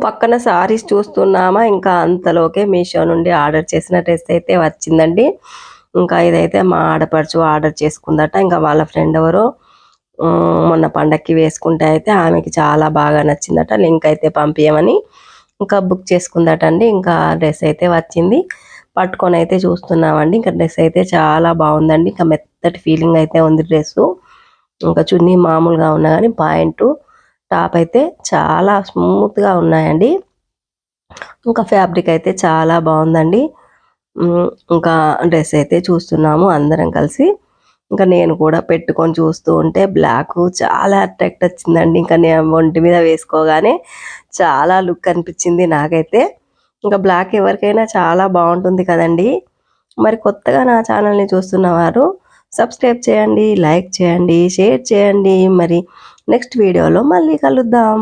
పక్కన సారీస్ చూస్తున్నామా ఇంకా అంతలోకే మీషో నుండి ఆర్డర్ చేసిన డ్రెస్ అయితే వచ్చిందండి. ఇంకా ఇదైతే మా ఆడపడుచు ఆర్డర్ చేసుకుందట. ఇంకా వాళ్ళ ఫ్రెండ్ ఎవరో మొన్న పండక్కి వేసుకుంటే అయితే ఆమెకి చాలా బాగా నచ్చిందట. లింక్ అయితే పంపించమని ఇంకా బుక్ చేసుకుందట అండి. ఇంకా డ్రెస్ అయితే వచ్చింది, పట్టుకొని అయితే చూస్తున్నామండి. ఇంకా డ్రెస్ అయితే చాలా బాగుందండి. ఇంకా మెత్తటి ఫీలింగ్ అయితే ఉంది డ్రెస్సు. ఇంకా చున్నీ మామూలుగా ఉన్నా కానీ పాయింట్ టాప్ అయితే చాలా స్మూత్గా ఉన్నాయండి. ఇంకా ఫ్యాబ్రిక్ అయితే చాలా బాగుందండి. ఇంకా డ్రెస్ అయితే చూస్తున్నాము అందరం కలిసి. ఇంకా నేను కూడా పెట్టుకొని చూస్తూ ఉంటే బ్లాక్ చాలా అట్రాక్ట్ వచ్చిందండి. ఇంకా నేను ఒంటి మీద వేసుకోగానే చాలా లుక్ అనిపించింది నాకైతే. ఇంకా బ్లాక్ ఎవరికైనా చాలా బాగుంటుంది కదండి. మరి కొత్తగా నా ఛానల్ని చూస్తున్నవారు సబ్స్క్రైబ్ చేయండి, లైక్ చేయండి, షేర్ చేయండి. మరి నెక్స్ట్ వీడియోలో మళ్ళీ కలుద్దాం.